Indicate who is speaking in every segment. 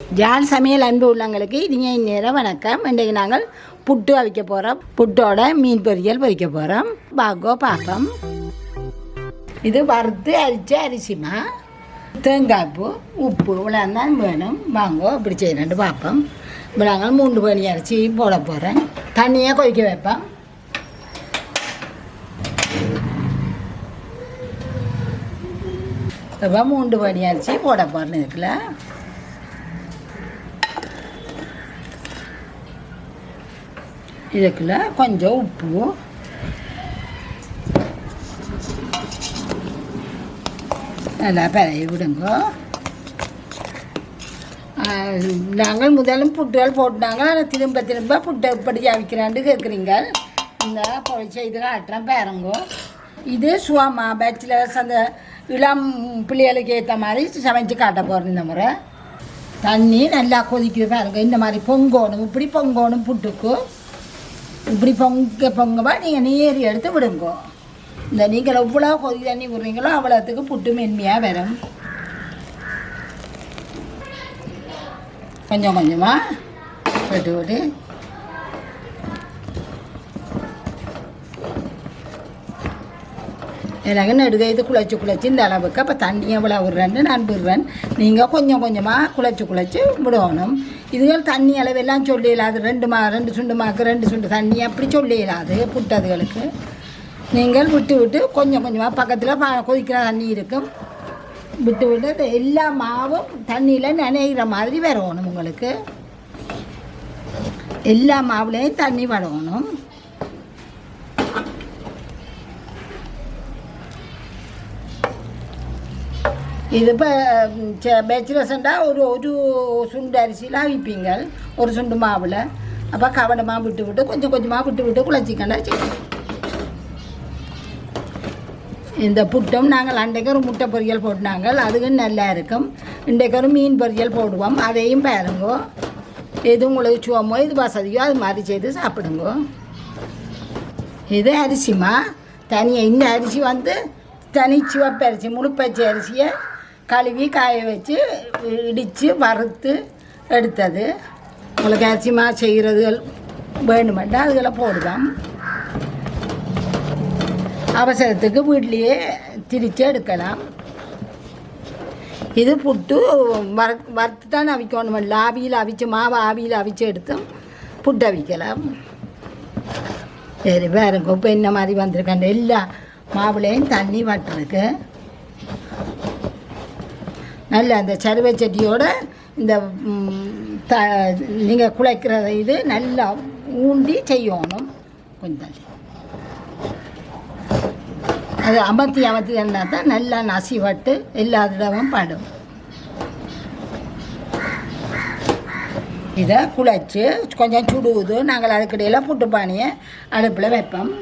Speaker 1: யாழ் சமையல் அன்பு உள்ளங்களுக்கு இனிய நேரம் வணக்கம். இன்றைக்கு நாங்கள் புட்டு அவிக்க போகிறோம். புட்டோட மீன் பொரியல் பொரிக்க போகிறோம். பாகோ பாப்பம். இது வறுத்து அரிச்ச அரிசிமா, தேங்காய் பூ, உப்பு இவ்வளோதான் வேணும். வாங்கோ இப்படி செய்யறேன் பார்ப்போம். இப்போ நாங்கள் 3 பணி அரிசி போட போகிறேன். தண்ணியாக கொதிக்க வைப்போம். இப்போ 3 பணி அரிசி போட போகிறேன். இதுக்குள்ள இதுக்குள்ள கொஞ்சம் உப்பு, நல்லா பரவி விடுங்க. நாங்கள் முதலும் புட்டுகள் போட்டாங்க. திரும்ப திரும்ப புட்டை இப்படி அவிக்கிறாண்டு கேட்குறீங்க. இந்த செய்து காட்டுறேன் பாருங்க. இது சுவாமா பேச்சுலர்ஸ் அந்த இளம் பிள்ளைகளுக்கு ஏற்ற மாதிரி சமைச்சு காட்ட போகிறேன். இந்த முறை தண்ணி நல்லா கொதிக்குது பாருங்க. இந்த மாதிரி பொங்கணும், இப்படி பொங்கணும். புட்டுக்கு இப்படி பொங்கவா நீங்கள் நீர் எடுத்து விடுங்க. இந்த நீங்கள் எவ்வளோ கொதி தண்ணி விடுறீங்களோ அவ்வளோத்துக்கு புட்டு மென்மையாக வரும். கொஞ்சம் கொஞ்சமாக விட்டு விட்டு எனக்கு நெடுகைது குழைச்சி இந்த அளவுக்கு. அப்போ தண்ணி எவ்வளோ விடுறேன்னு நான் விடுறேன். நீங்கள் கொஞ்சம் கொஞ்சமாக குழைச்சி விடணும். இதுகள் தண்ணி அளவெல்லாம் சொல்லிடலாது. 2 சுண்டுமாக்கு 2 சுண்டு தண்ணி அப்படி சொல்லிடலாது புட்டதுகளுக்கு. நீங்கள் விட்டு கொஞ்சம் கொஞ்சமாக பக்கத்தில் கொதிக்கிற தண்ணி இருக்கும். விட்டு எல்லா மாவும் தண்ணியில் நனைகிற மாதிரி வரணும். உங்களுக்கு எல்லா மாவுலேயும் தண்ணி வரணும். இது இப்போ பேச்சுலர்ஸ்ண்டா ஒரு சுண்டு அரிசியில் அவிப்பீங்க, ஒரு சுண்டு மாவில். அப்போ கவனமாக விட்டு கொஞ்சம் கொஞ்சமாக விட்டு குழச்சிக்கண்டா சரி. இந்த புட்டும் நாங்கள் அன்றைக்கு ஒரு முட்டை பொரியல் போட்டுனாங்க, அதுவும் நல்லா இருக்கும். இன்றைக்கு ஒரு மீன் பொரியல் போடுவோம், அதையும் பாருங்கோ. எது உங்களுக்கு சுவமோ இது வசதியோ அது மாதிரி செய்து சாப்பிடுங்கோ. இது அரிசிமா தனியாக. இந்த அரிசி தனி சிவப்பு அரிசி, முழுப்பச்சை அரிசியை கழுவி காய வச்சு இடித்து வறுத்து எடுத்தது. உங்களுக்கு அரிசிமா செய்கிறதுகள் வேணுமெண்டா அதுகளை போடுவோம். அவசரத்துக்கு வீட்லேயே திரித்து எடுக்கலாம். இது புட்டு வறுத்து தான் அவிக்கணும். இல்லை ஆவியில் அவிச்சு மாவை ஆவியில் அவிச்சு எடுத்து புட்டு அவிக்கலாம். சரி வேறுங்க. இப்போ என்ன மாதிரி வந்திருக்காங்க. எல்லா மாவுலேயும் தண்ணி வட்டுருக்கு. நல்ல அந்த சருவை செடியோட இந்த நீங்கள் குழைக்கிறத இது நல்லா ஊண்டி செய்யணும். கொஞ்சம் தள்ளி அது அமர்த்தி என்ன தான் நல்லா நசிவட்டு எல்லா இடமும் படும். இதை குழைச்சி கொஞ்சம் சுடுவது. நாங்கள் அதுக்கிடையில் புட்டு பானியை அடுப்பில் வைப்போம்.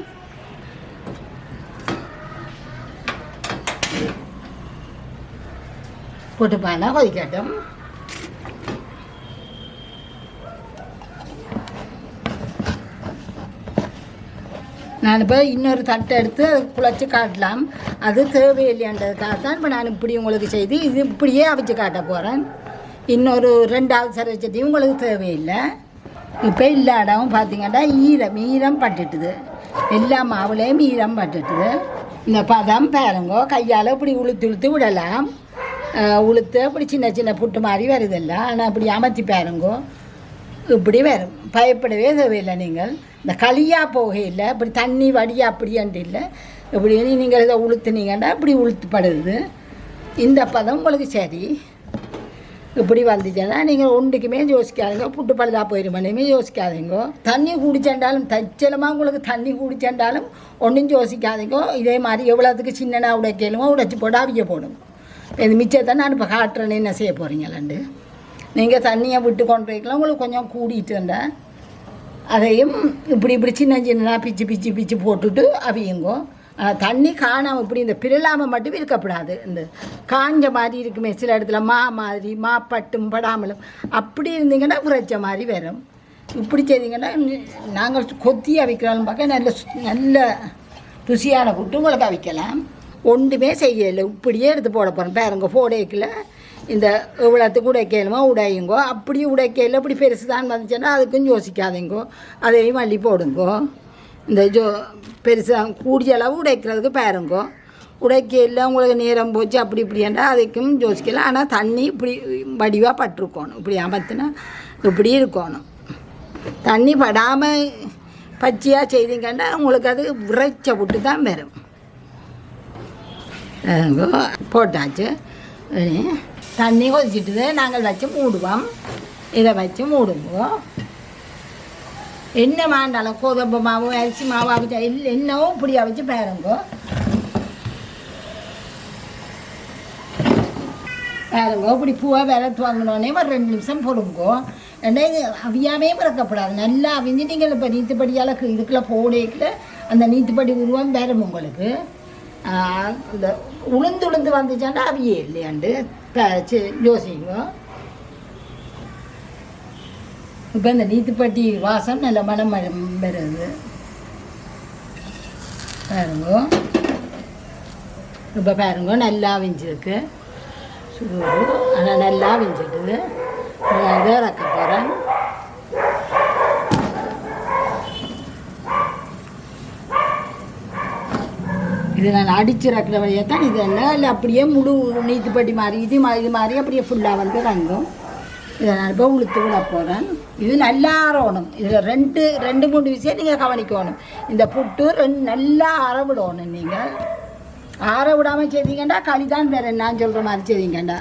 Speaker 1: புட்டு பானை கொதிக்கட்டும். நான் இப்போ இன்னொரு தட்டை எடுத்து குழைச்சி காட்டலாம். அது தேவையில்லைன்றதுக்காக தான் இப்போ நான் இப்படி உங்களுக்கு செய்து இது இப்படியே அவிச்சு காட்ட போகிறேன். இன்னொரு 2வது சரவச்சட்டியும் உங்களுக்கு தேவையில்லை. இப்போ எல்லா இடமும் பார்த்திங்கன்னா ஈரம் பட்டுட்டுது. எல்லா மாவுலேயும் ஈரம் பட்டுட்டுது. இந்த பதம் பாருங்கோ. கையால் இப்படி உளுத்து விடலாம். உளுத்து அப்படி சின்ன புட்டு மாதிரி வருதில்ல. ஆனால் அப்படி அமர்த்தி பாருங்கோ. இப்படி வரும். பயப்படவே தேவையில்லை. நீங்கள் இந்த களியாக போகையில் இப்படி தண்ணி வடியா அப்படின்ட்டு இல்லை. இப்படி நீங்கள் இதை உளுத்துனீங்கன்னா இப்படி உளுத்துப்படுது. இந்த பதம் உங்களுக்கு சரி. இப்படி வந்துச்சுன்னா நீங்கள் ஒன்றுக்குமே யோசிக்காதீங்க. புட்டு பழுதாக போயிடுமேனுமே யோசிக்காதீங்கோ. தண்ணி குடிச்சேண்டாலும் தச்சலமாக உங்களுக்கு தண்ணி குடிச்சேண்டாலும் ஒன்றும் யோசிக்காதீங்கோ. இதே மாதிரி எவ்வளோத்துக்கு சின்னனா உடைக்கலுமோ உடைச்சி போட அவிக்க போடும். இது மிச்சத்தை நான் இப்போ காட்டுறேன்னு என்ன செய்ய போகிறீங்களாண்டு. நீங்கள் தண்ணியை விட்டு கொண்டு போய்க்கலாம். உங்களுக்கு கொஞ்சம் கூடிட்டுண்டா அதையும் இப்படி சின்ன பிச்சு போட்டுட்டு அவியுங்கோ. தண்ணி காணாமல் இப்படி இந்த பிறலாமல் மட்டும் இருக்கப்படாது. இந்த காஞ்ச மாதிரி இருக்குமே சில இடத்துல மாதிரி பட்டும் படாமலும் அப்படி இருந்தீங்கன்னா குறைச்ச மாதிரி வரும். இப்படி செய்தீங்கன்னா நாங்கள் கொத்தி அவிக்கிறாலும் பார்க்க நல்ல ருசியான புட்டு உங்களுக்கு அவிக்கலாம். ஒன்றுமே செய்யலை. இப்படியே எடுத்து போட போகிறேன் பாருங்க. போடைக்கில் இந்த இவ்வளோத்துக்கு உடைக்கலுமோ உடையுங்கோ. அப்படி உடைக்கையில் இப்படி பெருசு தான் வந்துச்சுன்னா அதுக்கும் யோசிக்காதீங்கோ, அதையும் மல்லி போடுங்கோ. இந்த பெருசாக கூடிய அளவு உடைக்கிறதுக்கு பாருங்கோ. உடைக்கையில் உங்களுக்கு நேரம் போச்சு அப்படி இப்படின்னா அதுக்கும் யோசிக்கலாம். ஆனால் தண்ணி இப்படி வடிவாக பட்டிருக்கணும், இப்படி அமர்த்தினா இப்படி இருக்கணும். தண்ணி படாமல் பச்சையாக செய்தீங்கன்னா உங்களுக்கு அது விரைச்ச விட்டு தான் வரும். போட்டாச்சு. தண்ணி கொதிச்சிட்டு நாங்கள் வச்சு மூடுவோம். இதை வச்சு மூடுவோம். என்ன வேண்டாலும் கோதுமை மாவு அரிசி மாவு அவிச்சா என்னவோ இப்படி அவிச்சு பாருங்கோ. பாருங்கோ இப்படி பூவை விரட்டு வாங்கினோடனே ஒரு 2 நிமிஷம் போடுங்கோ. ஏன்னா இது அவியாமே பிறக்கப்படாது. நல்லா அவிஞ்சு நீங்கள் இப்போ நீத்துப்படியால் இதுக்குள்ளே போடேக்கில் அந்த நீத்துப்படி உருவம் வரும் உங்களுக்கு. இந்த உளுந்து வந்துச்சாண்டா அவியே இல்லையாண்டு யோசிங்க. இப்போ இந்த நீத்துப்பட்டி வாசம் நல்ல மனம் வருது பாருங்க. இப்போ பாருங்க நல்லா அவிஞ்சிருக்கு சுடு. ஆனால் நல்லா அவிஞ்சிட்டுது. நான் இறக்க போகிறேன். இது நான் அடித்து இறக்குற வழியாக தான் இது என்ன இல்லை அப்படியே முழு நீத்துப்பட்டி மாதிரி இது மாதிரி அப்படியே ஃபுல்லாக வந்து ரங்கும். இதை நான் இப்போ உளுத்து விட போகிறேன். இது நல்லா ஆறணும். இதில் 2-3 விஷயம் நீங்கள் கவனிக்கணும். இந்த புட்டு நல்லா ஆற விடணும். நீங்கள் ஆற விடாமல் செய்தீங்கண்டா களி தான் வேறு நான் சொல்கிற மாதிரி செய்தீங்கண்டா.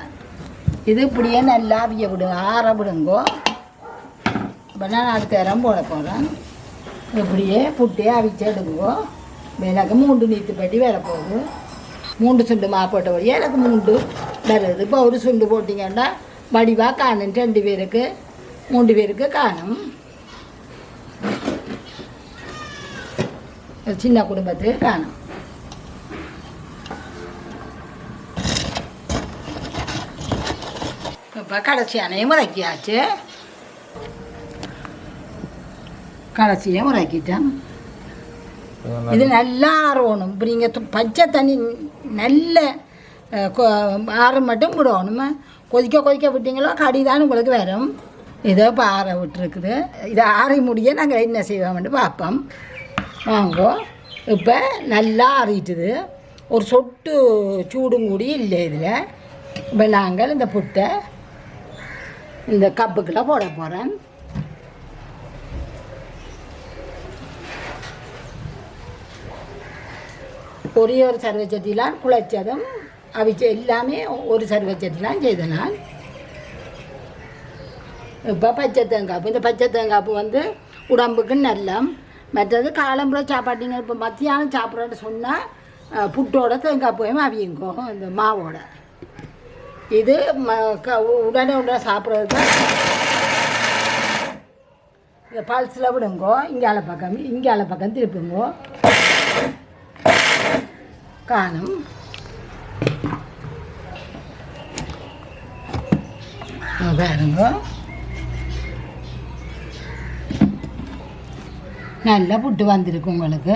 Speaker 1: இது இப்படியே நல்லா அவிய விடுங்க, ஆற விடுங்கோ. இப்போ நான் அடுத்த இடம் போட போகிறேன். இப்படியே புட்டே அவிச்சு எடுங்கோ. எனக்கு 3 நீத்துப்பட்டி வேற போகுது. 3 சுண்டு மா போட்டபடியே எனக்கு 3 வருது. இப்போ ஒரு சுண்டு போட்டிங்கன்னா வடிவாக காணும். 2 பேருக்கு 3 பேருக்கு காணும். சின்ன குடும்பத்துக்கு காணும். இப்போ கடைசியானையும் முறைக்கியாச்சு. கடைசியும் முறைக்கிட்டேன். இது நல்லா ஆறணும். இப்போ நீங்கள் பச்சை தண்ணி நல்ல ஆற மட்டும் விடணும். கொதிக்க விட்டீங்களோ கடிதான் உங்களுக்கு வரும். இதோ இப்போ ஆற விட்டுருக்குது. இதை ஆறி முடிய நாங்கள் என்ன செய்வோம்னு பார்ப்போம். வாங்கோ. இப்போ நல்லா ஆறிட்டுது. ஒரு சொட்டு சூடும் கூடி இல்லை இதில். இப்போ நாங்கள் இந்த புட்டை இந்த கப்புக்குள்ளே போட போகிறேன். ஒரே ஒரு சர்வச்சட்டிலாம் குழைச்சதும் அவிச்ச எல்லாமே ஒரு சர்வச்சட்டிலாம் செய்தனால். இப்போ பச்சை தேங்காப்பு. இந்த பச்சை தேங்காப்பு வந்து உடம்புக்கு நல்லா. மற்றது காலம்புற சாப்பாட்டிங்க இப்போ மத்தியானம் சாப்பிட்றேன்னு சொன்னால் புட்டோட தேங்காப்பையும் அவியுங்கோ இந்த மாவோட. இது உடனே சாப்பிட்றது தான். இந்த பல்ஸில் விடுங்கோ. இங்கால பக்கம் திருப்புங்கோ. காணும். பாருங்க நல்லா புட்டு வந்திருக்கு உங்களுக்கு.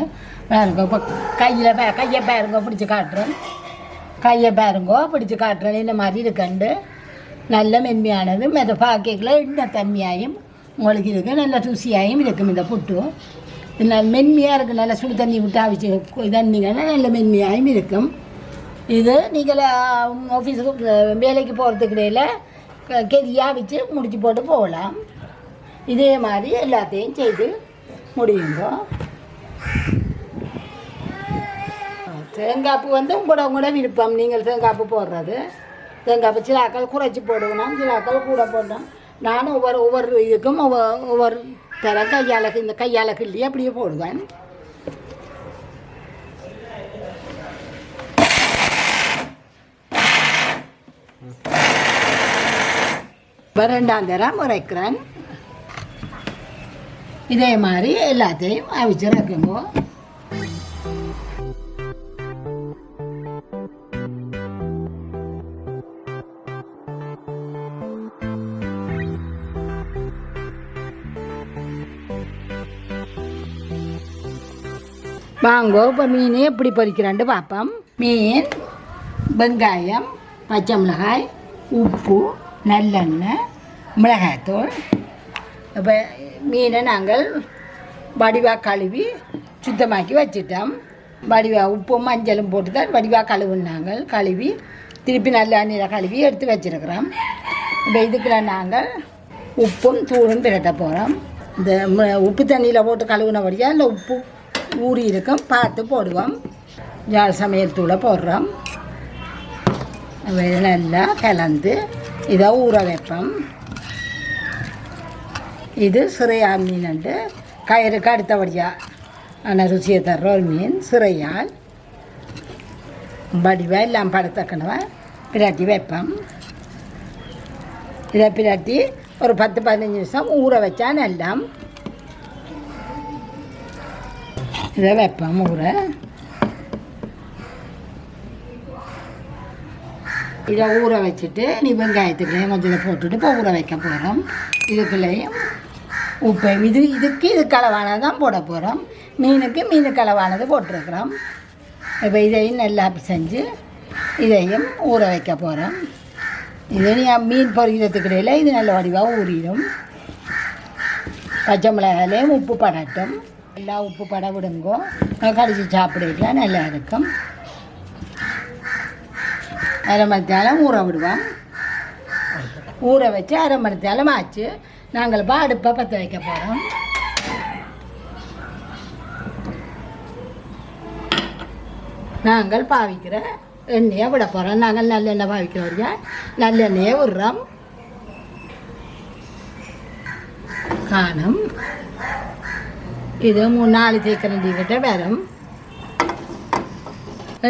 Speaker 1: பாருங்க இப்போ கையை பாருங்க பிடிச்சி காட்டுறேன். பிடிச்சி காட்டுறேன். இந்த மாதிரி இருக்கண்டு நல்ல மென்மையானது. மற்ற பாக்கைக்குள்ள எண்ணெய் தண்ணியாயும் உங்களுக்கு இருக்குது. நல்ல ருசியாகவும் இருக்கும் இந்த புட்டு. நல்ல மென்மையாக இருக்குது. நல்லா சுடு தண்ணி விட்டு அவிச்சு தண்ணிங்கன்னா நல்ல மென்மையாகவும் இருக்கும். இது நீங்கள் ஆஃபீஸுக்கு வேலைக்கு போகிறதுக்கு இடையில் கெதியாக வச்சு முடிச்சு போட்டு போகலாம். இதே மாதிரி எல்லாத்தையும் செய்து முடியுங்க. தேங்காய்ப்பு வந்து உங்களோட விருப்பம். நீங்கள் தேங்காய்ப்பு போடுறது. தேங்காய்ப்பு சிலாக்கள் குறைச்சி போடுவோம், சிலாக்கள் கூட போட்டோம். நானும் ஒவ்வொரு இதுக்கும் ஒவ்வொரு தர இந்த கையால் கிள்ளி அப்படியே போடுவேன். இப்போ 2ஆம் தரம் உரைக்கிறேன். இதே மாதிரி எல்லாத்தையும் அவிச்சு இறக்குங்க. வாங்கோ. இப்போ மீன் எப்படி பொரிக்கிறான்ட்டு பார்ப்போம். மீன், வெங்காயம், பச்சை மிளகாய், உப்பு, நல்லெண்ணெய், மிளகாய்த்தூள். இப்போ மீனை நாங்கள் வடிவாக கழுவி சுத்தமாக்கி வச்சிட்டோம். வடிவாக உப்பும் மஞ்சளும் போட்டு தான் வடிவாக கழுவுனாங்க. கழுவி திருப்பி நல்ல எண்ணெயில் கழுவி எடுத்து வச்சுருக்குறோம். இப்போ இதுக்குள்ள நாங்கள் உப்பும் தூளும் பிரட்ட போகிறோம். இந்த உப்பு தண்ணியில் போட்டு கழுவுனபடியாக இல்லை உப்பு ஊறி இருக்கும் பார்த்து போடுவோம். யாழ் சமையல் தூளை போடுறோம். நல்லா கலந்து இதை ஊற வைப்போம். இது சிறையா மீன் கயிறுக்கு அடுத்தபடியாக ஆனால் ருசியை தர்ற ஒரு மீன் சிறையால் வடிவாக எல்லாம் படத்தக்கனவ பிரட்டி வைப்போம். இதை பிரட்டி ஒரு 10-15 நிமிஷம் ஊற வச்சா நல்லா இதை வைப்போம். ஊற இதை ஊற வச்சுட்டு நீ வெங்காயத்துக்குள்ளேயும் கொஞ்சம் போட்டுட்டு இப்போ ஊற வைக்க போகிறோம். இதுக்குள்ளேயும் உப்பு இதுக்கு களவானது தான் போட போகிறோம். மீனுக்கு களவானது போட்டிருக்கிறோம். இப்போ இதையும் நல்லா செஞ்சு இதையும் ஊற வைக்க போகிறோம். இது நீ மீன் பொரிக்கிறதுக்கிடையில் இது நல்ல வடிவாக ஊறிடும். பச்சை மிளகாயிலையும் உப்பு படட்டும். நல்லா உப்பு பட விடுங்கோ. கடிச்சு சாப்பிடலாம் நல்லா இருக்கும். அரை மணித்தாலும் ஊற விடுவோம். ஊற வச்சு அரை மணித்தாலும் ஆச்சு. நாங்கள் அடுப்பை பற்ற வைக்க போகிறோம். நாங்கள் பாவிக்கிற எண்ணெயை விட போகிறோம். நாங்கள் நல்லெண்ணெய் பாவிக்கிறோம். நல்லெண்ணெயை விடுறோம். காணும் இது 3-4 தேக்கரண்டி கிட்ட வரும்.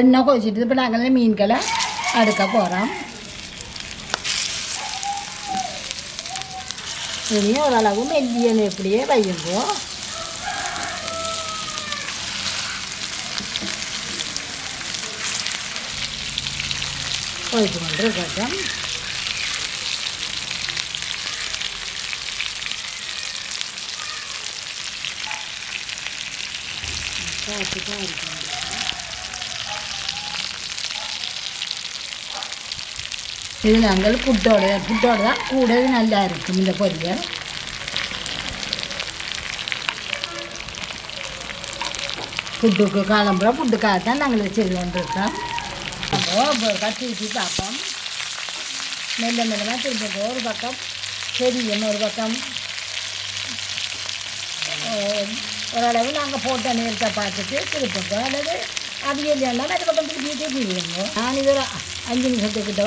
Speaker 1: எண்ணெய் கொதிச்சிட்டு இப்போ நாங்கள் மீன்களை அடுக்க போகிறோம். இனியும் ஓரளவு மெல்லியன்னு எப்படியே வையுங்கோ. கொதிச்சு கொண்டு இருக்கட்டும். இது நாங்கள் புட்டோட தான் கூட நல்லா இருக்கும். இந்த பொரியல் புட்டுக்கு காலம்புறம் புட்டுக்காக தான் நாங்கள் செய்து கொண்டிருக்கோம். அப்போ கட்டி ஊற்றி பார்ப்போம். மெல்ல மெல்லமாக திரும்ப ஒரு பக்கம் தெரியும், ஒரு பக்கம் ஓரளவு நாங்கள் போட்ட நேரத்தை பார்த்துட்டு திருப்போம். அல்லது அவியல் எல்லாம் அந்த பக்கம் திருப்பி திருப்பிடுவோங்க. நான் இது ஒரு 5 நிமிஷத்துக்கிட்ட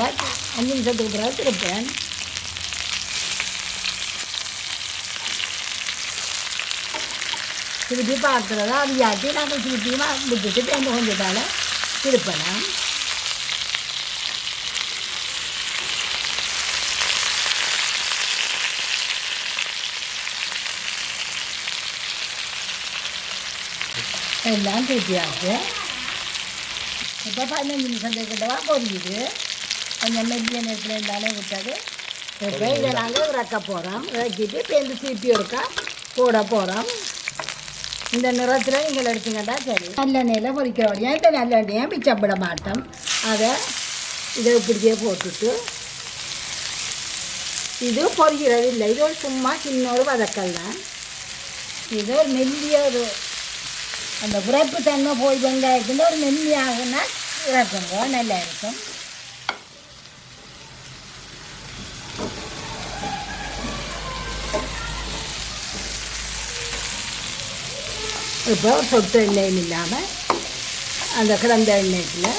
Speaker 1: 5 நிமிஷத்துக்கு பிறகு திருப்பேன். திருப்பி பார்க்குறதா அவியாட்டி நாங்கள் திருப்பியும் விட்டுட்டு தேர்ந்து கொஞ்சத்தால் திருப்பலாம். எல்லாம் திருப்பியாச்சு. இப்போ 15 நிமிஷத்துக்கிட்டவா பொரியுது. கொஞ்சம் மெல்லிய நேரத்தில் இருந்தாலே விட்டது. இப்போ இதை நாங்கள் இறக்க போகிறோம். இறக்கிட்டு பேருந்து திருப்பி ஒருக்கா போட போகிறோம். இந்த நிறத்தில் நீங்கள் எடுத்துக்கிட்டா சரி. நல்லெண்ணெயில் பொரிக்கிற வழியாக இந்த நல்லெண்ணெயை மிச்சப்பட மாட்டோம். அதை இதை இப்படியே போட்டுட்டு இது பொரிக்கிறது இல்லை. இது ஒரு சும்மா சின்ன ஒரு வதக்கல் தான். இது ஒரு மெல்லிய ஒரு அந்த உரைப்பு தன்மை போய் வெங்காயத்துக்கு ஒரு மெல்லியாகுன்னா இறக்குங்க, நல்லா இருக்கும். இப்போ சொட்டு எண்ணெயும் இல்லாமல் அந்த கிடந்த எண்ணெய்க்குள்ள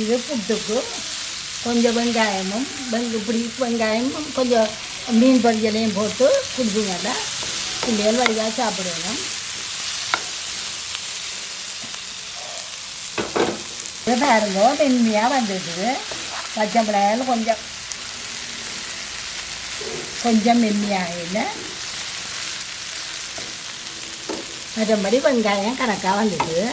Speaker 1: இது புட்டுக்கு கொஞ்சம் வெங்காயமும் இப்படி வெங்காயமும் கொஞ்சம் மீன் பொரியலையும் போட்டு குடிச்சிங்கல்ல பிள்ளைகள் வடிவாக சாப்பிடுவோம். இதை பாருங்க மென்மையாக வந்துடுது. பச்சை மிளகாயில் கொஞ்சம் மென்மையாக இல்லை. மற்றபடி வெங்காயம் கணக்காக வந்துடுது.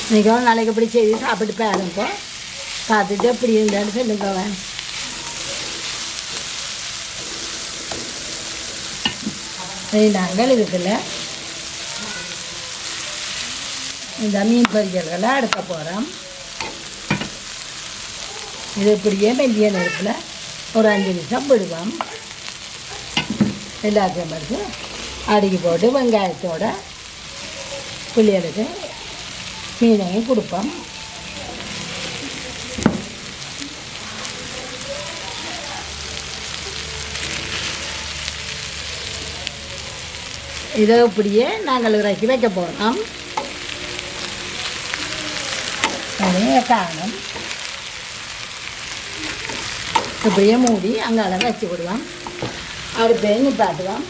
Speaker 1: இன்றைக்கி ஒரு நாளைக்கு இப்படி செய்து சாப்பிட்டு பாருங்க. பார்த்துட்டு எப்படி இருந்தாலும் சொல்லுங்க. நாங்கள் இதுக்குள்ள இந்த மீன் பொரியல்களை எடுக்க போகிறோம். இது இப்படியே மெல்லிய நெருப்பில் ஒரு 5 நிமிஷம் விடுவோம். எல்லாத்தையும் எடுத்து அடுக்கி போட்டு வெங்காயத்தோட பிள்ளைகளுக்கு மீனையும் கொடுப்போம். இதை இப்படியே நாங்கள் இறக்கி வைக்க போகிறோம். அதே காணும் இப்படியே மூடி அங்கால வச்சு விடுவோம். அடுப்பையும் நிப்பாட்டுவோம்.